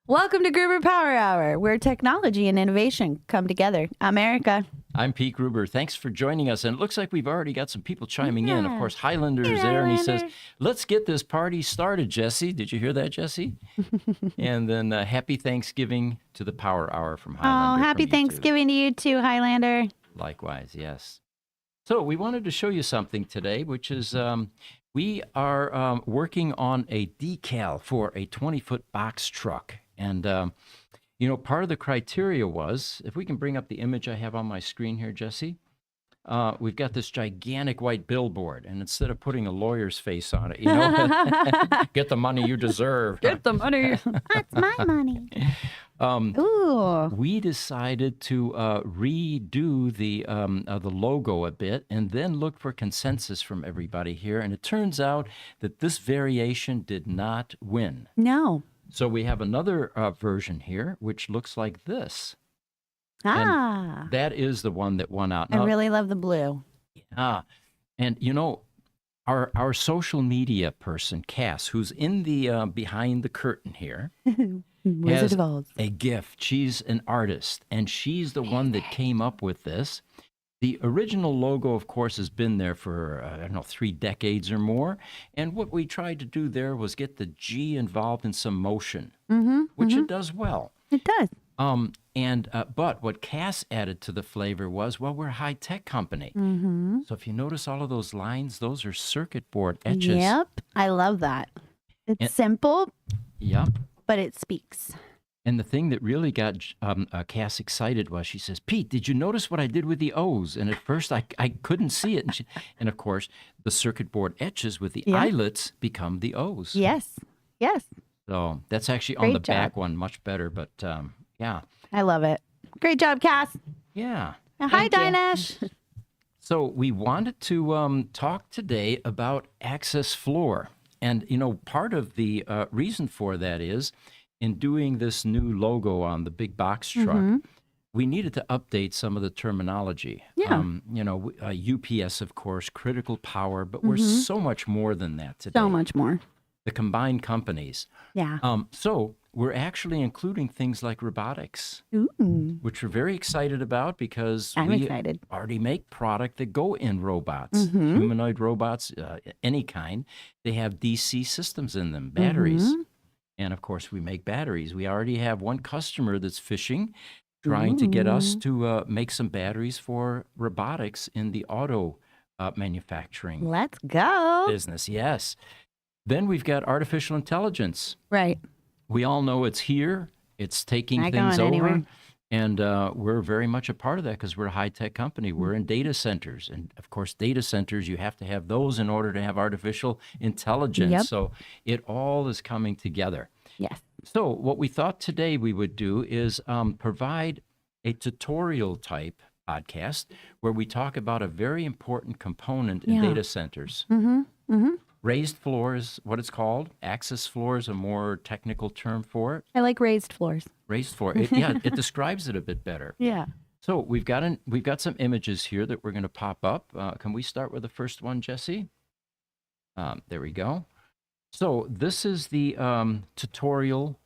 Welcome to Gruber Power Hour, where technology and innovation come together. I'm Erica. I'm Pete Gruber. Thanks for joining us. And it looks like we've already got some people chiming in. Of Yeah. course, Highlander is Hey, there, and he says, Highlander. let's get this party started, Jesse. Did you hear that, Jesse? And then happy Thanksgiving to the Power Hour from Highlander. Oh, happy from YouTube. Thanksgiving to you too, Highlander. Likewise, yes. So we wanted to show you something today, which is we are working on a decal for a 20-foot box truck. And, part of the criteria was, if we can bring up the image I have on my screen here, Jesse, we've got this gigantic white billboard. And instead of putting a lawyer's face on it, get the money you deserve. Get the money. That's my money. Ooh. We decided to redo the logo a bit and then look for consensus from everybody here. And it turns out that this variation did not win. No. So we have another version here, which looks like this. Ah. That is the one that won out. I really love the blue. And our social media person, Cass, who's in the behind the curtain here, Wizard has of Oz. a gift. She's an artist, and she's the one that came up with this. The original logo, of course, has been there for, 3 decades or more. And what we tried to do there was get the G involved in some motion, which it does well. It does. But what Cass added to the flavor was, well, we're a high-tech company. So if you notice all of those lines, those are circuit board etches. Yep. I love that. It's simple, Yep. but it speaks. And the thing that really got Cass excited was she says, Pete, did you notice what I did with the O's? And at first I couldn't see it. And of course, the circuit board etches with the eyelets become the O's. Yes. Yes. So that's actually on Great the job. back one much better. But yeah. I love it. Great job, Cass. Yeah. Hi, Dinesh. So we wanted to talk today about access floor. And, part of the reason for that is, in doing this new logo on the big box truck, we needed to update some of the terminology. Yeah. UPS, of course, critical power, but we're so much more than that today. So much more. The combined companies. Yeah. So we're actually including things like robotics, Ooh. which we're very excited about because I'm we excited. already make product that go in robots, humanoid robots, any kind. They have DC systems in them, batteries. And of course, we make batteries. We already have one customer that's fishing, trying to get us to make some batteries for robotics in the auto manufacturing Let's go. business. Yes. Then we've got artificial intelligence. Right. We all know it's here. It's taking Not things going over. anywhere. And we're very much a part of that because we're a high-tech company. We're in data centers. And, of course, data centers, you have to have those in order to have artificial intelligence. Yep. So it all is coming together. Yes. So what we thought today we would do is provide a tutorial-type podcast where we talk about a very important component in data centers. Raised floor is what it's called. Access floor is a more technical term for it. I like raised floors. Raised floor. It describes it a bit better. Yeah. So we've got some images here that we're going to pop up. Can we start with the first one, Jesse? There we go. So this is the tutorial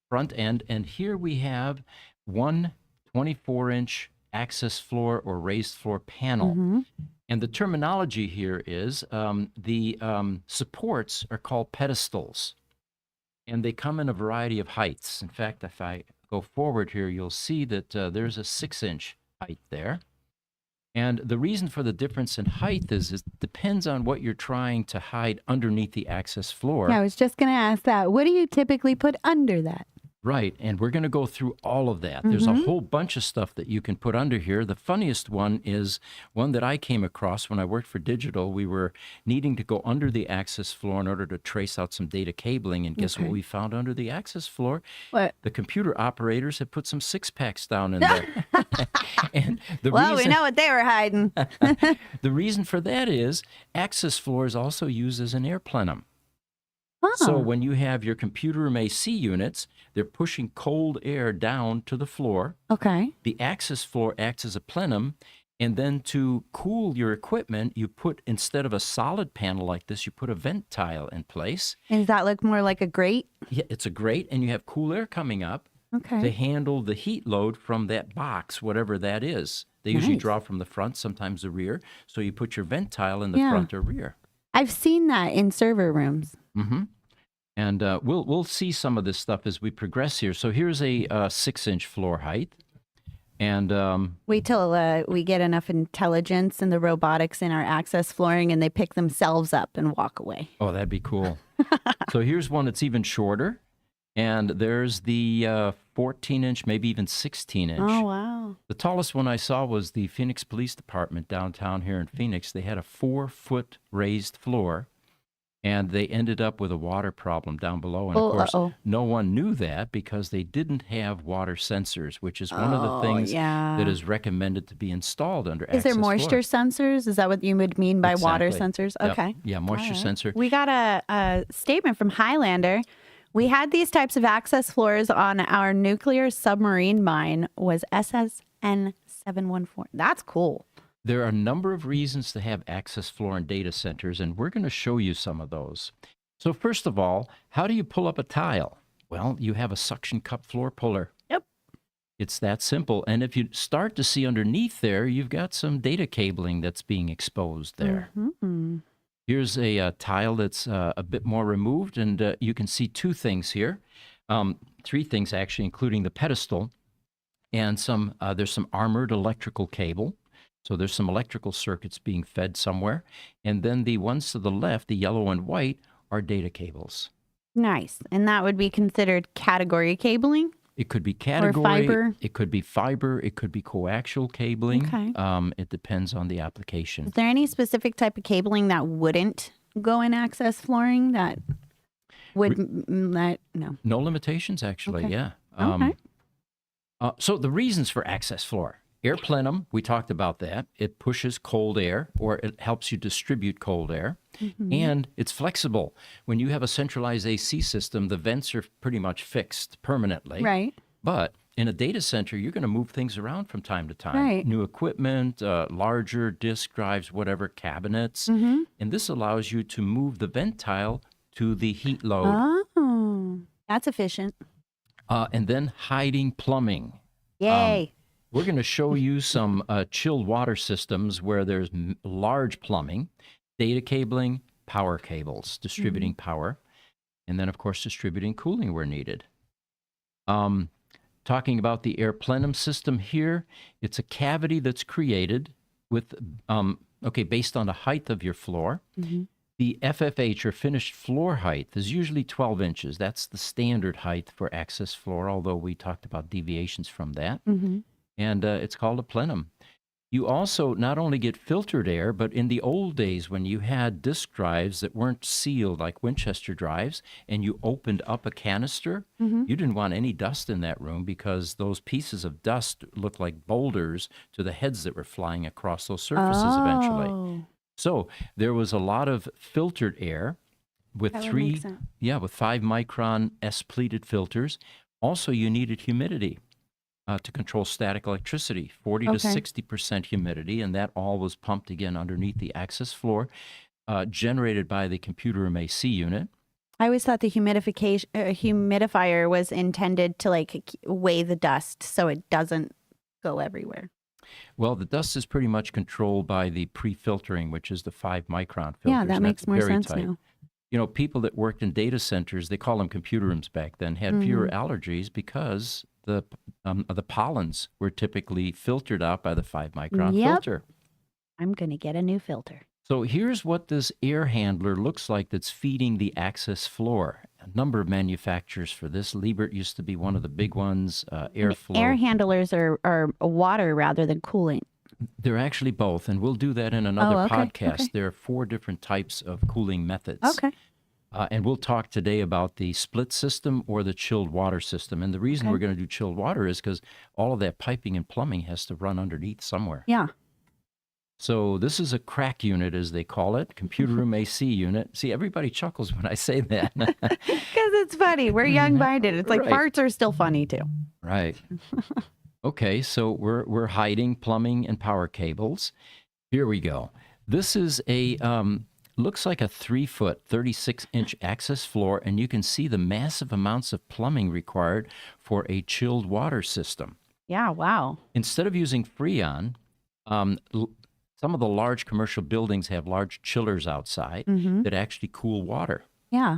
front end, and here we have one 24-inch access floor or raised floor panel. And the terminology here is the supports are called pedestals, and they come in a variety of heights. In fact, if I go forward here, you'll see that there's a 6-inch height there. And the reason for the difference in height is it depends on what you're trying to hide underneath the access floor. Yeah, I was just going to ask that. What do you typically put under that? Right, and we're going to go through all of that. There's a whole bunch of stuff that you can put under here. The funniest one is one that I came across when I worked for Digital. We were needing to go under the access floor in order to trace out some data cabling, and guess what we found under the access floor? What? The computer operators had put some six-packs down in there. And the Well, we know what they were hiding. the reason for that is access floor is also used as an air plenum. Oh. So when you have your computer room AC units, they're pushing cold air down to the floor. Okay. The access floor acts as a plenum, And then to cool your equipment, you put, instead of a solid panel like this, you put a vent tile in place. And does that look more like a grate? Yeah, it's a grate, and you have cool air coming up to Okay. handle the heat load from that box, whatever that is. They usually Nice. draw from the front, sometimes the rear. So you put your vent tile in the Yeah. front or rear. I've seen that in server rooms. Mm-hmm. And we'll see some of this stuff as we progress here. So here's a 6-inch floor height. And Wait till we get enough intelligence in the robotics in our access flooring and they pick themselves up and walk away. oh, that'd be cool. So here's one that's even shorter. And there's the 14-inch, maybe even 16-inch. Oh, wow. The tallest one I saw was the Phoenix Police Department downtown here in Phoenix. They had a 4-foot raised floor, and they ended up with a water problem down below. And of course, no one knew that because they didn't have water sensors, which is one of the things that is recommended to be installed under access Is there moisture floor. sensors? Is that what you would mean by water Exactly. sensors? Yep. Okay. Yeah, moisture sensor. We got a statement from Highlander. We had these types of access floors on our nuclear submarine mine was SSN 714. That's cool. There are a number of reasons to have access floor in data centers, and we're going to show you some of those. So first of all, how do you pull up a tile? Well, you have a suction cup floor puller. Yep. It's that simple. And if you start to see underneath there, you've got some data cabling that's being exposed there. Mm-hmm. Here's a tile that's a bit more removed, and you can see 2 things here. 3 things, actually, including the pedestal. And there's some armored electrical cable. So there's some electrical circuits being fed somewhere. And then the ones to the left, the yellow and white, are data cables. Nice. And that would be considered category cabling? It could be category. fiber? It could be fiber. It could be coaxial cabling. Okay. It depends on the application. Is there any specific type of cabling that wouldn't go in access flooring that would, no? No limitations, actually, Okay. yeah. Okay. So the reasons for access floor. Air plenum, we talked about that. It pushes cold air, or it helps you distribute cold air. Mm-hmm. And it's flexible. When you have a centralized AC system, the vents are pretty much fixed permanently. Right. But in a data center, you're going to move things around from time to time. Right. New equipment, larger disk drives, whatever, cabinets. Mm-hmm. And this allows you to move the vent tile to the heat load. Oh, that's efficient. And then hiding plumbing. Yay. We're going to show you some chilled water systems where there's large plumbing, data cabling, power cables, distributing power, and then, of course, distributing cooling where needed. Talking about the air plenum system here, it's a cavity that's created with, based on the height of your floor. Mm-hmm. The FFH, or finished floor height, is usually 12 inches. That's the standard height for access floor, although we talked about deviations from that. Mm-hmm. And it's called a plenum. You also not only get filtered air, but in the old days when you had disk drives that weren't sealed like Winchester drives, and you opened up a canister, you didn't want any dust in that room because those pieces of dust looked like boulders to the heads that were flying across those surfaces eventually. So there was a lot of filtered air with That would three, make sense. with 5-micron S-pleated filters. Also, you needed humidity to control static electricity, 40 to 60% humidity, and that all was pumped again underneath the access floor, generated by the computer room AC unit. I always thought the humidifier was intended to weigh the dust so it doesn't go everywhere. Well, the dust is pretty much controlled by the pre-filtering, which is the 5-micron filters. Yeah, that and makes that's more very sense tight. now. You know, people that worked in data centers, they call them computer rooms back then, had fewer allergies because the pollens were typically filtered out by the 5-micron filter. I'm going to get a new filter. So here's what this air handler looks like that's feeding the access floor. A number of manufacturers for this. Liebert used to be one of the big ones. Airflow. Air handlers are water rather than cooling. They're actually both, and we'll do that in another podcast. Okay. There are 4 different types of cooling methods. Okay. And we'll talk today about the split system or the chilled water system. And the reason we're going to do chilled water is because all of that piping and plumbing has to run underneath somewhere. Yeah. So this is a crack unit, as they call it, computer room AC unit. See, everybody chuckles when I say that. Because it's funny. We're young-minded. It's like Right. farts are still funny, too. Right. Okay, so we're hiding plumbing and power cables. Here we go. This is a looks like a 3-foot, 36-inch access floor, and you can see the massive amounts of plumbing required for a chilled water system. Yeah, wow. Instead of using Freon, some of the large commercial buildings have large chillers outside that actually cool water. Yeah.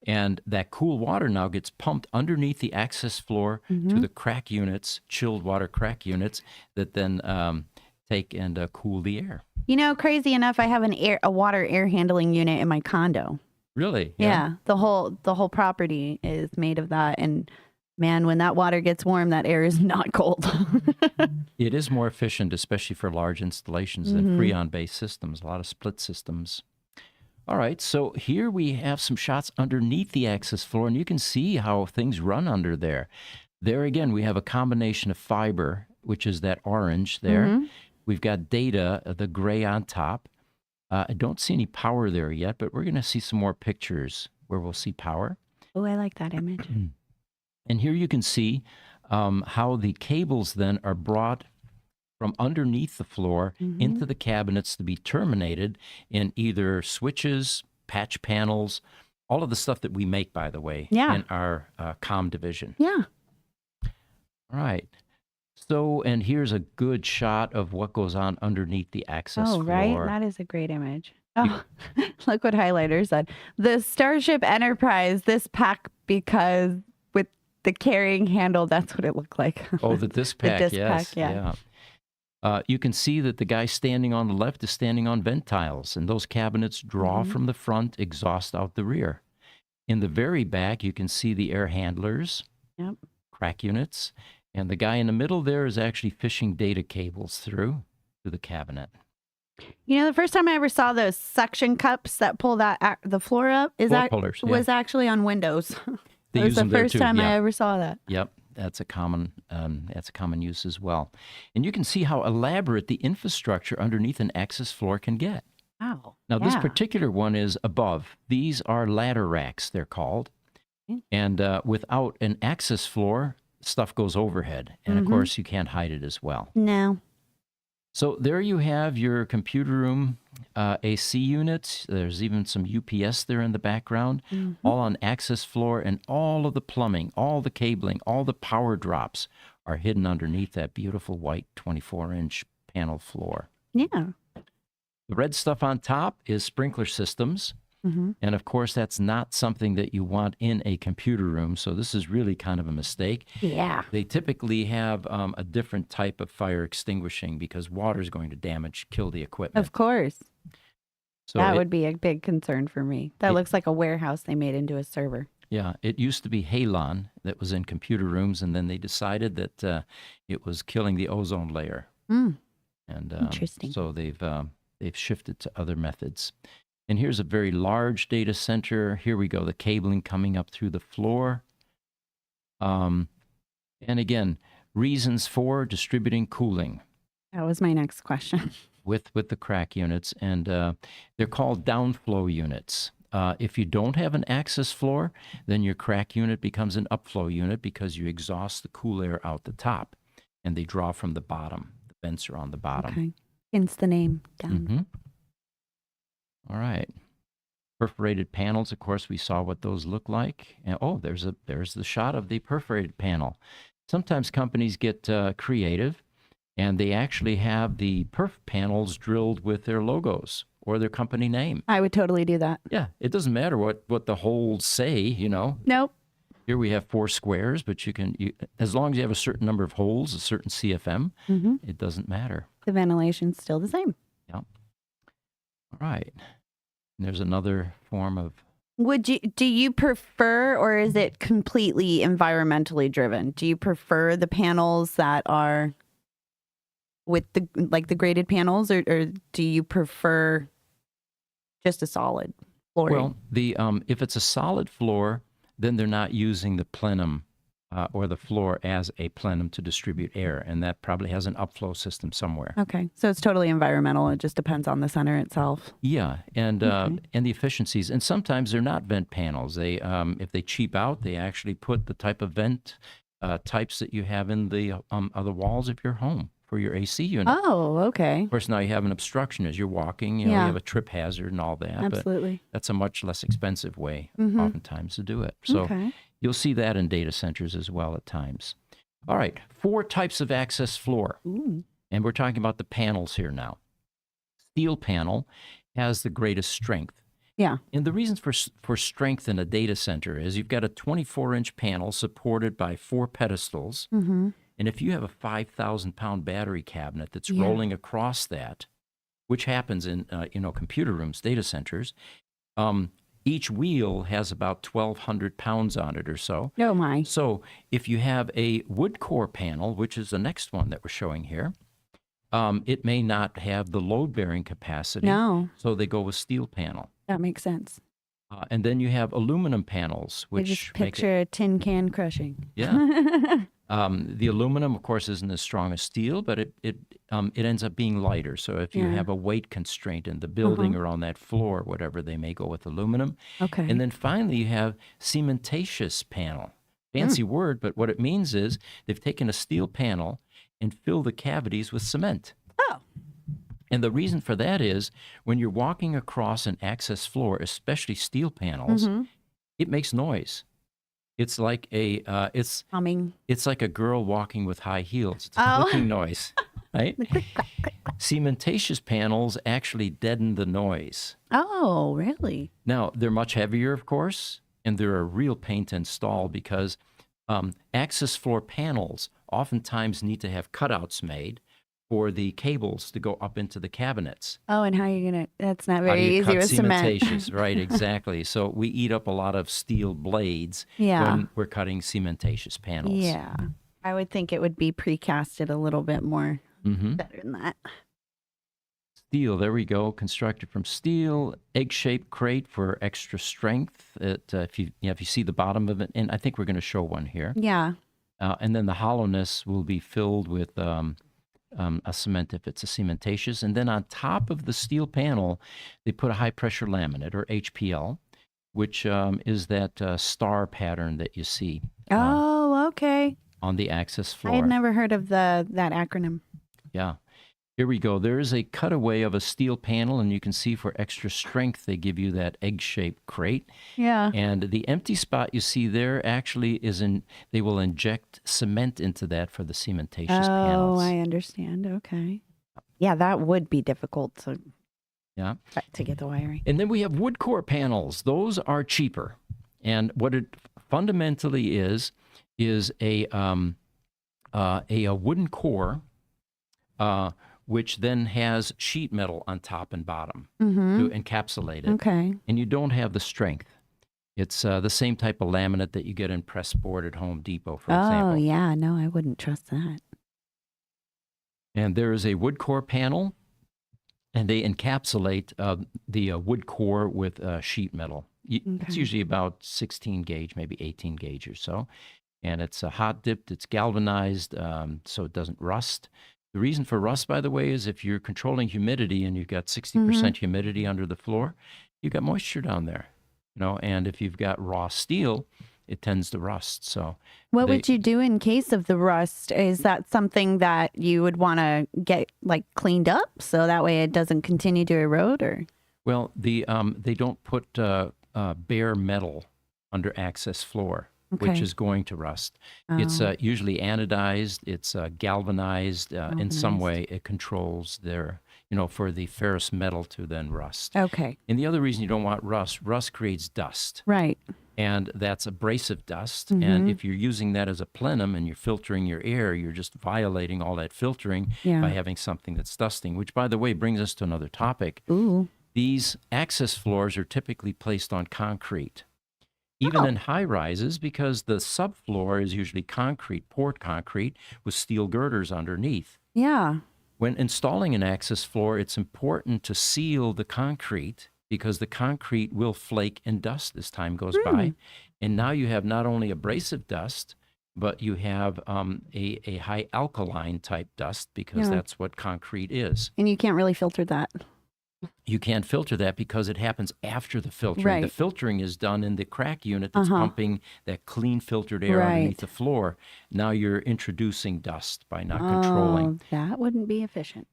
And that cool water now gets pumped underneath the access floor to the crack units, chilled water crack units, that then take and cool the air. You know, crazy enough, I have a water air handling unit in my condo. Really? Yeah. The whole property is made of that, and man, when that water gets warm, that air is not cold. It is more efficient, especially for large installations than Freon-based systems, a lot of split systems. All right, so here we have some shots underneath the access floor, and you can see how things run under there. There again, we have a combination of fiber, which is that orange there. We've got data, the gray on top. I don't see any power there yet, but we're going to see some more pictures where we'll see power. Oh, I like that image. And here you can see how the cables then are brought from underneath the floor into the cabinets to be terminated in either switches, patch panels, all of the stuff that we make, by the way, in our comm division. Yeah. All right. So, and here's a good shot of what goes on underneath the access floor. Right? That is a great image. Oh, look what highlighter said. The Starship Enterprise, this pack, because with the carrying handle, that's what it looked like. Oh, the disc pack, disc yes. pack, yeah. You can see that the guy standing on the left is standing on vent tiles, and those cabinets draw from the front, exhaust out the rear. In the very back, you can see the air handlers, crack units, and the guy in the middle there is actually fishing data cables through to the cabinet. You know, the first time I ever saw those suction cups that pull the floor up was actually on Windows. It was the first time I ever saw that. Yep. That's a common use as well. And you can see how elaborate the infrastructure underneath an access floor can get. Wow. Now, this particular one is above. These are ladder racks, they're called. And without an access floor, stuff goes overhead. And, of course, you can't hide it as well. No. So there you have your computer room AC units. There's even some UPS there in the background, all on access floor, and all of the plumbing, all the cabling, all the power drops are hidden underneath that beautiful white 24-inch panel floor. Yeah. The red stuff on top is sprinkler systems. And of course, that's not something that you want in a computer room. So this is really kind of a mistake. Yeah. They typically have a different type of fire extinguishing because water is going to kill the equipment. Of course. So that would be a big concern for me. That looks like a warehouse they made into a server. Yeah, it used to be halon that was in computer rooms, and then they decided that it was killing the ozone layer. And Interesting. So they've shifted to other methods. And here's a very large data center. Here we go, the cabling coming up through the floor. And again, reasons for distributing cooling. That was my next question. With the crack units, and they're called downflow units. If you don't have an access floor, then your crack unit becomes an upflow unit because you exhaust the cool air out the top, and they draw from the bottom. The vents are on the bottom. Okay. Hence the name, down. All right. Perforated panels, of course, we saw what those look like. And, there's the shot of the perforated panel. Sometimes companies get creative, and they actually have the perf panels drilled with their logos or their company name. I would totally do that. Yeah, it doesn't matter what the holes say, you know. Nope. Here we have 4 squares, but as long as you have a certain number of holes, a certain CFM, it doesn't matter. The ventilation's still the same. Yeah. All right. And there's another form of... Do you prefer, or is it completely environmentally driven? Do you prefer the panels that are with the graded panels, or do you prefer just a solid flooring? Well, if it's a solid floor, then they're not using the plenum or the floor as a plenum to distribute air, and that probably has an upflow system somewhere. Okay, so it's totally environmental. It just depends on the center itself. Yeah, and the efficiencies. And sometimes they're not vent panels. They, if they cheap out, they actually put the type of vent types that you have in the walls of your home for your AC unit. Oh, okay. Of course, now you have an obstruction as you're walking. You know, you Yeah. have a trip hazard and all that. Absolutely. But that's a much less expensive way, Mm-hmm. oftentimes, to do it. So Okay. you'll see that in data centers as well at times. All right, 4 types of access floor. Ooh. And we're talking about the panels here now. Steel panel has the greatest strength. Yeah. And the reasons for strength in a data center is you've got a 24-inch panel supported by 4 pedestals. Mm-hmm. And if you have a 5,000-pound battery cabinet that's Yeah. rolling across that, which happens in computer rooms, data centers, each wheel has about 1,200 pounds on it or so. Oh my. So if you have a wood core panel, which is the next one that we're showing here, it may not have the load-bearing capacity. No, So they go with steel panel. that makes sense. And then you have aluminum panels, I which just make it, picture a tin can crushing. yeah. The aluminum, of course, isn't as strong as steel, but it ends up being lighter. So if you Yeah. have a weight constraint in the building or on that floor, whatever, they may go with aluminum. Okay. And then finally, you have cementatious panel. Fancy word, but what it means is they've taken a steel panel and filled the cavities with cement. Oh. And the reason for that is when you're walking across an access floor, especially steel panels, it makes noise. It's like Humming. it's like a girl walking with high heels. It's a Oh. clicking noise, right? Cementatious panels actually deaden the noise. Oh, really? Now, they're much heavier, of course, and they're a real pain to install because access floor panels oftentimes need to have cutouts made for the cables to go up into the cabinets. Oh, and how are you gonna? That's not How very do you easy cut with cement. cementatious? Right, exactly. So we eat up a lot of steel blades Yeah. when we're cutting cementatious panels. Yeah. I would think it would be precasted a little bit more Mm-hmm. better than that. Steel, there we go. Constructed from steel, egg-shaped crate for extra strength. If you see the bottom of it, and I think we're going to show one here. Yeah. And then the hollowness will be filled with a cement if it's a cementatious. And then on top of the steel panel, they put a high-pressure laminate, or HPL, which is that star pattern that you see Oh, okay. on the access floor. I had never heard of that acronym. Yeah. Here we go. There is a cutaway of a steel panel, and you can see for extra strength, they give you that egg-shaped crate. Yeah. And the empty spot you see there actually they will inject cement into that for the cementatious panels. Oh, I understand. Okay. Yeah, that would be difficult Yeah. to get the wiring. And then we have wood core panels. Those are cheaper. And what it fundamentally is a wooden core, which then has sheet metal on top and bottom to encapsulate it. Okay. And you don't have the strength. It's the same type of laminate that you get in press board at Home Depot, for Oh, example. yeah. No, I wouldn't trust that. And there is a wood core panel, and they encapsulate the wood core with sheet metal. It's usually about 16 gauge, maybe 18 gauge or so. And it's hot dipped, it's galvanized, so it doesn't rust. The reason for rust, by the way, is if you're controlling humidity and you've got 60% humidity under the floor, you've got moisture down there. And if you've got raw steel, it tends to rust. So what would you do in case of the rust? Is that something that you would want to get cleaned up so that way it doesn't continue to erode? Or well, they don't put bare metal under access floor, which Okay. is going to rust. It's usually anodized. It's galvanized in some way. It controls for the ferrous metal to then rust. Okay. And the other reason you don't want rust creates dust. Right. And that's abrasive dust. And if you're using that as a plenum and you're filtering your air, you're just violating all that filtering Yeah. by having something that's dusting, which, by the way, brings us to another topic. Ooh. These access floors are typically placed on concrete, even in high rises, because the subfloor is usually concrete, poured concrete with steel girders underneath. Yeah. When installing an access floor, it's important to seal the concrete because the concrete will flake and dust as time goes by. And now you have not only abrasive dust, but you have a high alkaline type dust because Yeah. that's what concrete is. And you can't really filter that. you can't filter that because it happens after the filtering. The Right. filtering is done in the crack unit that's Uh-huh. pumping that clean filtered air Right. underneath the floor. Now you're introducing dust by not controlling. Oh, that wouldn't be efficient.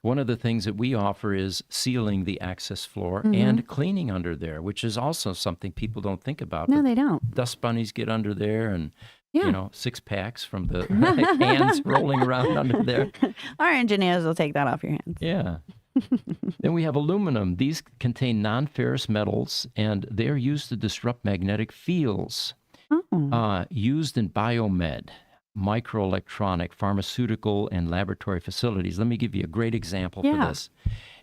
One of the things that we offer is sealing the access floor Mm-hmm. and cleaning under there, which is also something people don't think about. No, but they don't. dust bunnies get under there and, Yeah. 6 packs from the hands rolling around under there. Our engineers will take that off your hands. Yeah. Then we have aluminum. These contain non-ferrous metals, and they're used to disrupt magnetic fields. Oh. Used in biomed, microelectronic, pharmaceutical, and laboratory facilities. Let me give you a great example for Yeah. this.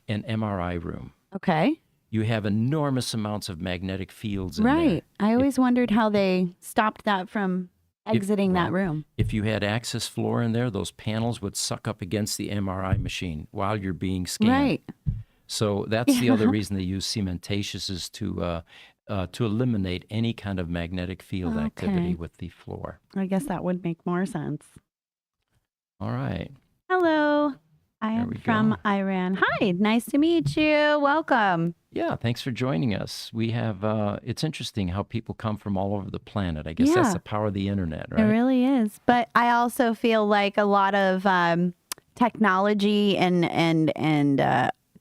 An MRI room. Okay. You have enormous amounts of magnetic fields in there. Right. I always wondered how they stopped that from exiting that room. If you had access floor in there, those panels would suck up against the MRI machine while you're being scanned. Right. So that's the other reason they use cementatious is to eliminate any kind of magnetic field activity with the floor. I guess that would make more sense. All right. Hello. I There am we from go. Iran. Hi. Nice to meet you. Welcome. Yeah, thanks for joining us. We have, it's interesting how people come from all over the planet. I guess that's Yeah. the power of the internet, It right? really is. But I also feel like a lot of technology and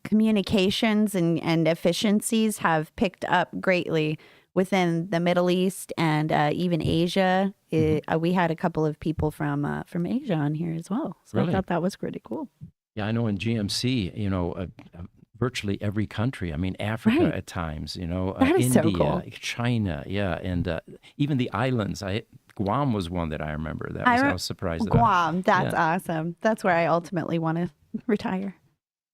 communications and efficiencies have picked up greatly within the Middle East and even Asia. We had a couple of people from Asia on here as well. So Really? I thought that was pretty cool. Yeah, I know in GMC, virtually every country. I mean, Africa Right. at times, That is so India, cool. China, yeah, and even the islands. Guam was one that I remember. I was surprised about. Guam. That's Yeah. awesome. That's where I ultimately want to retire.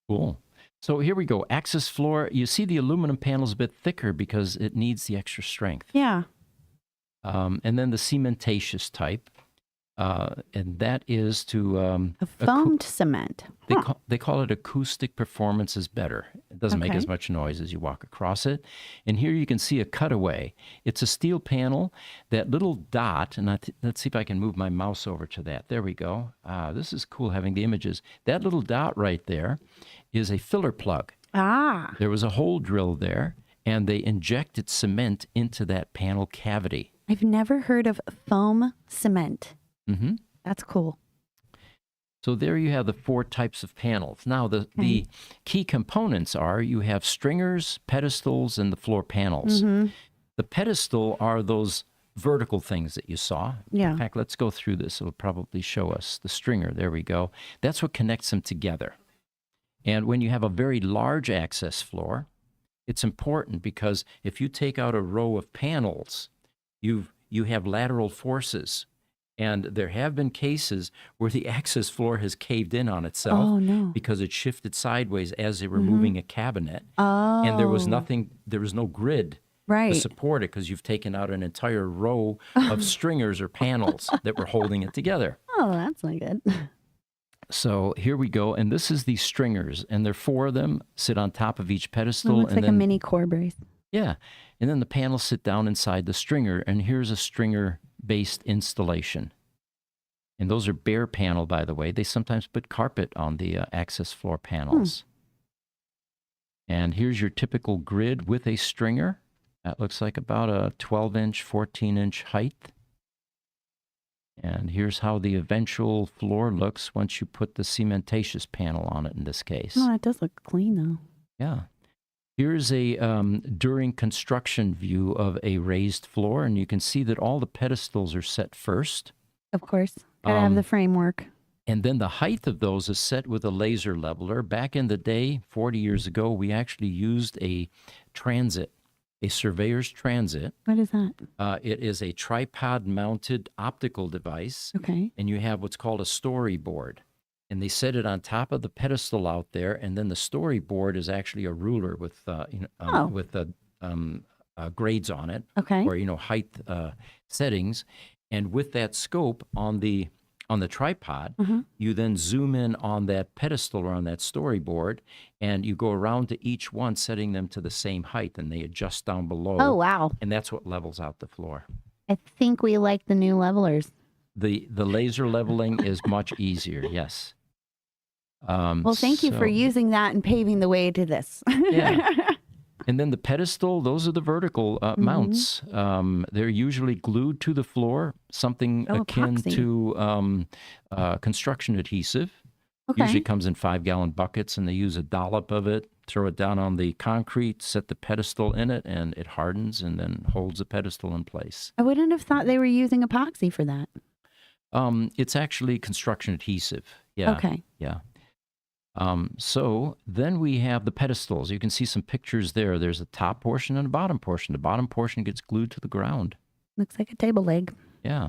Cool. So here we go. Access floor. You see the aluminum panel's a bit thicker because it needs the extra strength. Yeah. And then the cementatious type, and that is to A foamed cement. they call it acoustic performance is better. It doesn't make Okay. as much noise as you walk across it. And here you can see a cutaway. It's a steel panel. That little dot, and let's see if I can move my mouse over to that. There we go. This is cool having the images. That little dot right there is a filler plug. Ah. There was a hole drilled there, and they injected cement into that panel cavity. I've never heard of foam cement. Mm-hmm. That's cool. So there you have the 4 types of panels. Now, the key components are you have stringers, pedestals, and the floor panels. Mm-hmm. The pedestal are those vertical things that you saw. Yeah. In fact, let's go through this. It'll probably show us the stringer. There we go. That's what connects them together. And when you have a very large access floor, it's important because if you take out a row of panels, you have lateral forces. And there have been cases where the access floor has caved in on itself Oh, no. because it shifted sideways as they were moving a cabinet. Oh. And there was no grid to Right. support it because you've taken out an entire row of stringers or panels that were holding it together. Oh, that's not good. So here we go. And this is the stringers. And there are 4 of them, sit on top of each It pedestal. looks and like a mini core brace. Yeah. And then the panels sit down inside the stringer. And here's a stringer-based installation. And those are bare panel, by the way. They sometimes put carpet on the access floor panels. And here's your typical grid with a stringer. That looks like about a 12-inch, 14-inch height. And here's how the eventual floor looks once you put the cementatious panel on it in this case. Oh, it does look clean, though. Yeah. Here's a during construction view of a raised floor, and you can see that all the pedestals are set first. Of course. Gotta have the framework. And then the height of those is set with a laser leveler. Back in the day, 40 years ago, we actually used a transit, a surveyor's transit. What is that? It is a tripod-mounted optical device, Okay. and you have what's called a storyboard. And they set it on top of the pedestal out there, and then the storyboard is actually a ruler with grades on it, Okay. or height settings. And with that scope on the tripod, you then zoom in on that pedestal or on that storyboard, and you go around to each one, setting them to the same height, and they adjust down below. Oh, wow. And that's what levels out the floor. I think we like the new levelers. The laser leveling is much easier, yes. Well, thank you for using that and paving the way to this. Yeah. And then the pedestal, those are the vertical mounts. They're usually glued to the floor, something akin epoxy. to construction adhesive. Okay. Usually comes in 5-gallon buckets, and they use a dollop of it, throw it down on the concrete, set the pedestal in it, and it hardens and then holds the pedestal in place. I wouldn't have thought they were using epoxy for that. It's actually construction adhesive. Yeah. Okay. Yeah. So then we have the pedestals. You can see some pictures there. There's a top portion and a bottom portion. The bottom portion gets glued to the ground. Looks like a table leg. Yeah.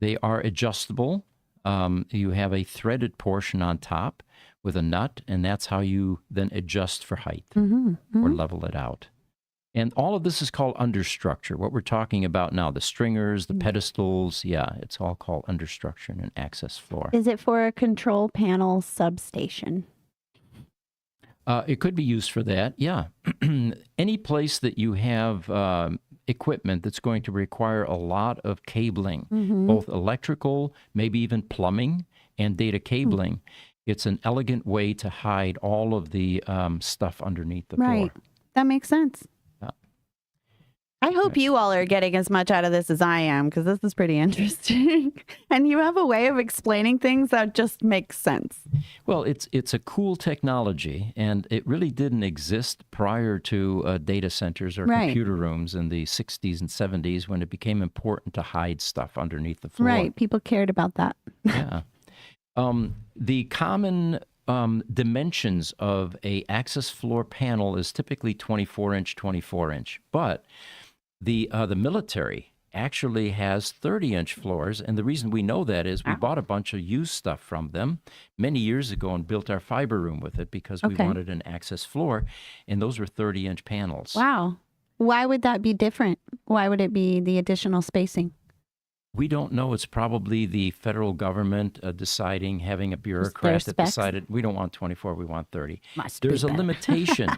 They are adjustable. You have a threaded portion on top with a nut, and that's how you then adjust for height or level it out. And all of this is called understructure. What we're talking about now, the stringers, the pedestals, it's all called understructure in an access floor. Is it for a control panel substation? It could be used for that, yeah. Any place that you have equipment that's going to require a lot of cabling, both electrical, maybe even plumbing, and data cabling, it's an elegant way to hide all of the stuff underneath the floor. Right. That makes sense. I hope you all are getting as much out of this as I am, because this is pretty interesting. And you have a way of explaining things that just makes sense. Well, it's a cool technology, and it really didn't exist prior to data centers or computer rooms in the 60s and 70s when it became important to hide stuff underneath the floor. Right. People cared about that. Yeah. The common dimensions of a access floor panel is typically 24-inch, 24-inch, but the military actually has 30-inch floors, and the reason we know that is we bought a bunch of used stuff from them many years ago and built our fiber room with it because we wanted an access floor, and those were 30-inch panels. Wow. Why would that be different? Why would it be the additional spacing? We don't know. It's probably the federal government deciding, having a bureaucrat that decided we don't want 24, we want 30. There's a limitation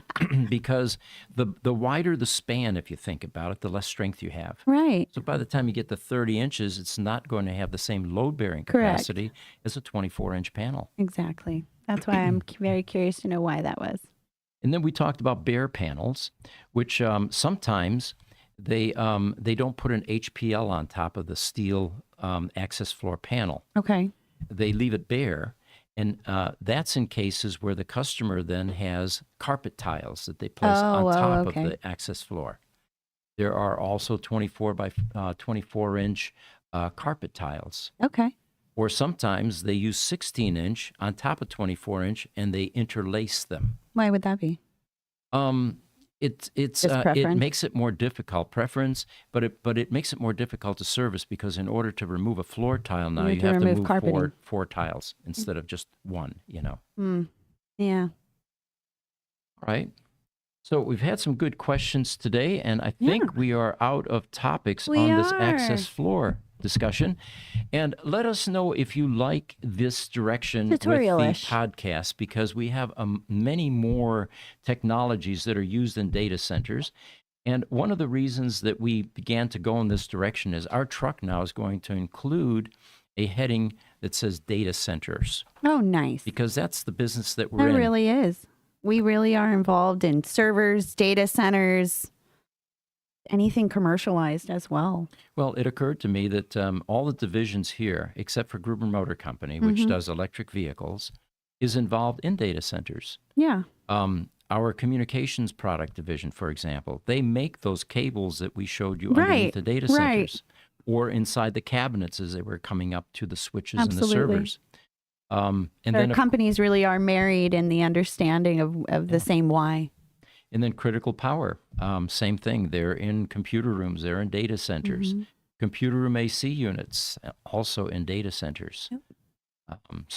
because the wider the span, if you think about it, the less strength you have. Right. So by the time you get to 30 inches, it's not going to have the same load-bearing capacity as a 24-inch panel. Exactly. That's why I'm very curious to know why that was. And then we talked about bare panels, which sometimes they don't put an HPL on top of the steel access floor panel. Okay. They leave it bare, and that's in cases where the customer then has carpet tiles that they place on top of the access floor. There are also 24 by 24-inch carpet tiles. Okay. Or sometimes they use 16-inch on top of 24-inch, and they interlace them. Why would that be? It makes it more difficult, preference, but it makes it more difficult to service because in order to remove a floor tile now, you have to move four tiles instead of just one, Yeah. All right. So we've had some good questions today, and I think we are out of topics on this access floor discussion. And let us know if you like this direction with the podcast, because we have many more technologies that are used in data centers. And one of the reasons that we began to go in this direction is our truck now is going to include a heading that says data centers. Oh, nice. Because that's the business that we're in. It really is. We really are involved in servers, data centers, anything commercialized as well. Well, it occurred to me that all the divisions here, except for Gruber Motor Company, which does electric vehicles, is involved in data centers. Yeah. Our communications product division, for example, they make those cables that we showed you underneath the data centers or inside the cabinets as they were coming up to the switches and the servers. And then companies really are married in the understanding of the same why. And then critical power, same thing. They're in computer rooms. They're in data centers. Computer room AC units, also in data centers.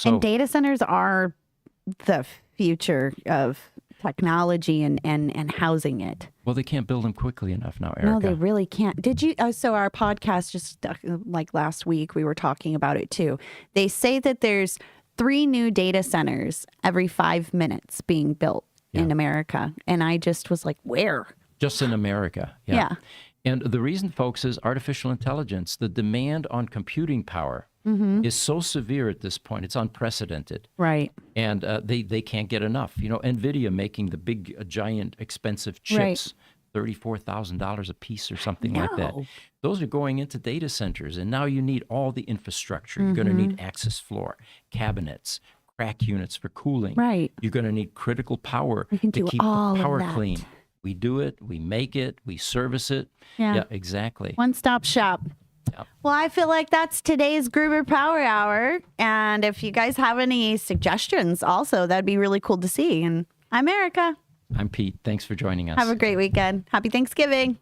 And data centers are the future of technology and housing it. Well, they can't build them quickly enough now, Erica. No, they really can't. Did you? So our podcast just like last week, we were talking about it too. They say that there's 3 new data centers every 5 minutes being built in America. And I just was like, where? Just in America. Yeah. And the reason, folks, is artificial intelligence. The demand on computing power is so severe at this point. It's unprecedented. Right. And they can't get enough. You know, NVIDIA making the big, giant, expensive chips, $34,000 a piece or something like that. No. Those are going into data centers. And now you need all the infrastructure. You're going to need access floor, cabinets, crack units for cooling. Right. You're going to need critical power We can to do keep all the of power that. clean. We do it, we make it, we service it. Yeah. Exactly. One-stop shop. Yep. Well, I feel like that's today's Gruber Power Hour. And if you guys have any suggestions also, that'd be really cool to see. And I'm Erica. I'm Pete. Thanks for joining us. Have a great weekend. Happy Thanksgiving.